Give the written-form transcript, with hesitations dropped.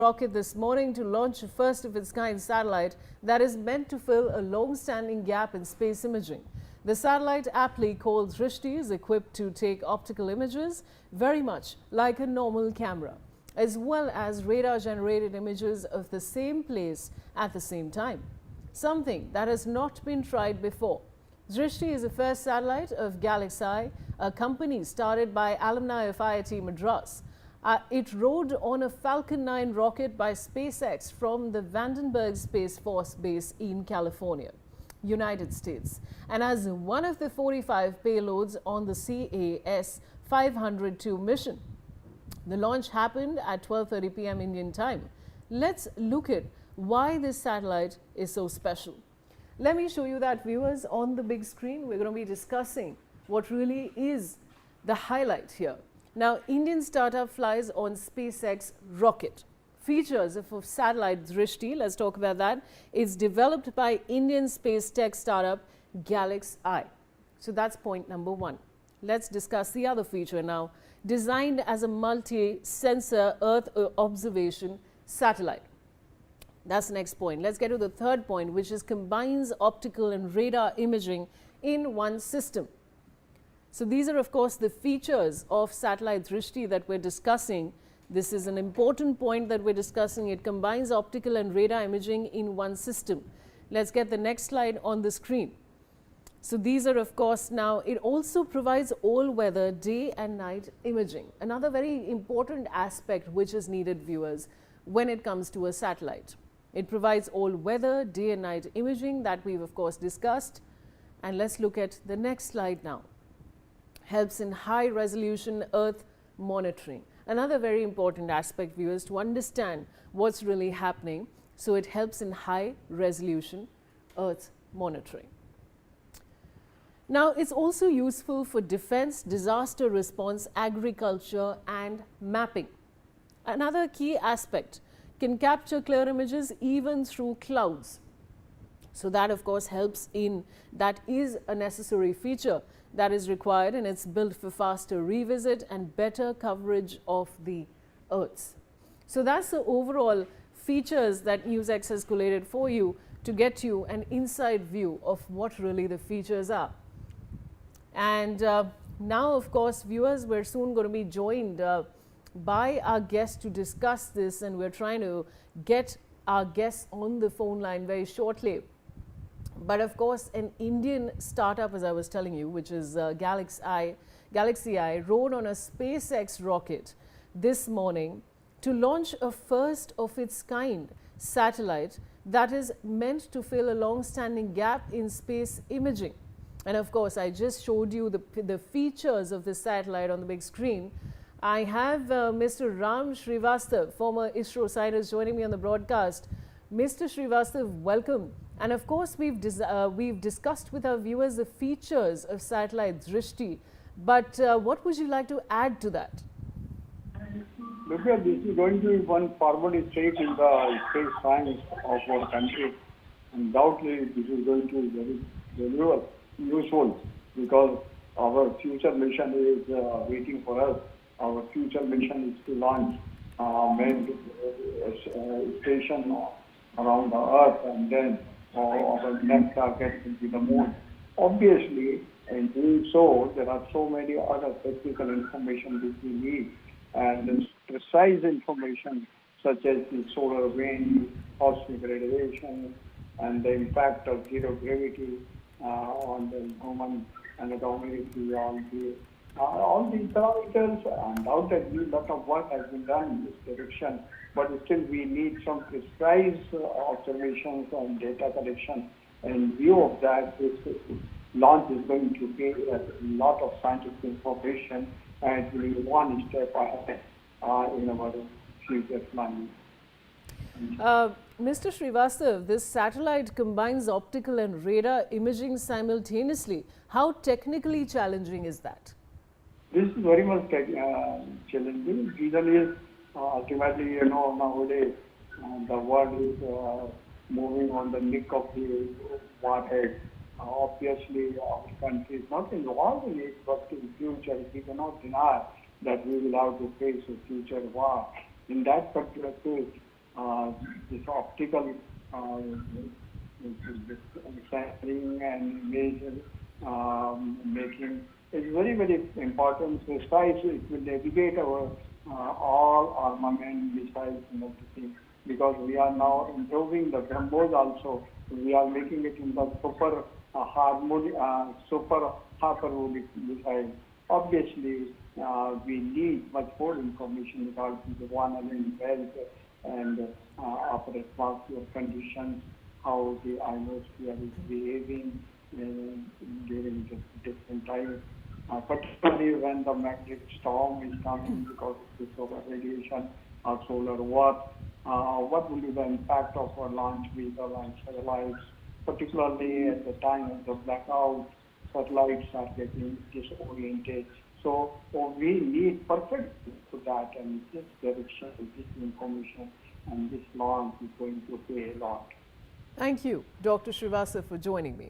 rocket this morning to launch a first of its kind satellite that is meant to fill a long-standing gap in space imaging. The satellite, aptly called Drishti, is equipped to take optical images very much like a normal camera, as well as radar-generated images of the same place at the same time, something that has not been tried before. Drishti is the first satellite of GalaxEye, a company started by alumni of IIT Madras. It rode on a Falcon 9 rocket by SpaceX from the Vandenberg Space Force Base in California, United States, and as one of the 45 payloads on the CAS 502 mission. The launch happened at 12:30 p.m. Indian time. Let's look at why this satellite is so special. Let me show you that, viewers, on the big screen. We're going to be discussing what really is the highlight here. Now, Indian startup flies on SpaceX rocket. Features of satellite Drishti, let's talk about that. It's developed by Indian space tech startup GalaxEye. So that's point number one. Let's discuss the other feature now. Designed as a multi-sensor Earth observation satellite. That's the next point. Let's get to the third point, which is combines optical and radar imaging in one system. So these are, of course, the features of satellite Drishti that we're discussing. This is an important point that we're discussing. It combines optical and radar imaging in one system. Let's get the next slide on the screen. So these are, of course, now it also provides all-weather day and night imaging. Another very important aspect which is needed, viewers, when it comes to a satellite. It provides all-weather day and night imaging that we've, of course, discussed. And let's look at the next slide now. Helps in high-resolution Earth monitoring. Another very important aspect, viewers, to understand what's really happening. So it helps in high-resolution Earth monitoring. Now, it's also useful for defense, disaster response, agriculture, and mapping. Another key aspect, can capture clear images even through clouds. So that, of course, helps in, that is a necessary feature that is required, and it's built for faster revisit and better coverage of the Earth. So that's the overall features that NewsX has collated for you to get you an inside view of what really the features are. And now, of course, viewers, we're soon going to be joined by our guests to discuss this, and we're trying to get our guests on the phone line very shortly. But of course, an Indian startup, as I was telling you, which is GalaxEye, rode on a SpaceX rocket this morning to launch a first of its kind satellite that is meant to fill a long-standing gap in space imaging. And of course, I just showed you the features of the satellite on the big screen. I have Mr. Ram Srivastav, former ISRO scientist, joining me on the broadcast. Mr. Srivastav, welcome. And of course, we've discussed with our viewers the features of satellite Drishti. But what would you like to add to that? Look, this is going to be one forward step in the space science of our country. Undoubtedly, this is going to be very useful because our future mission is waiting for us. Our future mission is to launch manned station around the Earth, and then our next target will be the moon. Obviously, in doing so, there are so many other technical information which we need, and the precise information such as the solar wind, cosmic radiation, and the impact of zero gravity on the human anatomy, all these parameters. Undoubtedly, a lot of work has been done in this direction, but still we need some precise observations and data collection. In view of that, this launch is going to be a lot of scientific information, and it will be one step ahead in our future planning. Mr. Srivastav, this satellite combines optical and radar imaging simultaneously. How technically challenging is that? This is very much challenging. Reason is ultimately, nowadays the world is moving on the nick of the warhead. Obviously, our country is not involved in it, but in future we cannot deny that we will have to face a future war. In that particular case, this optical scanning and image making is very, very important. So skies, it will navigate our all armament, missiles and everything, because we are now improving the BrahMos also. We are making it in the super super hyperbolic missile. Obviously, we need much more information regarding the one element wealth and upper atmosphere conditions, how the ionosphere is behaving during the different times, particularly when the magnetic storm is coming because of the solar radiation or solar work. What will be the impact of our launch vehicle and satellites, particularly at the time of the blackout, satellites are getting disoriented. So we need perfect to that, and this direction, this information, and this launch is going to pay a lot. Thank you, Dr. Srivastava, for joining me.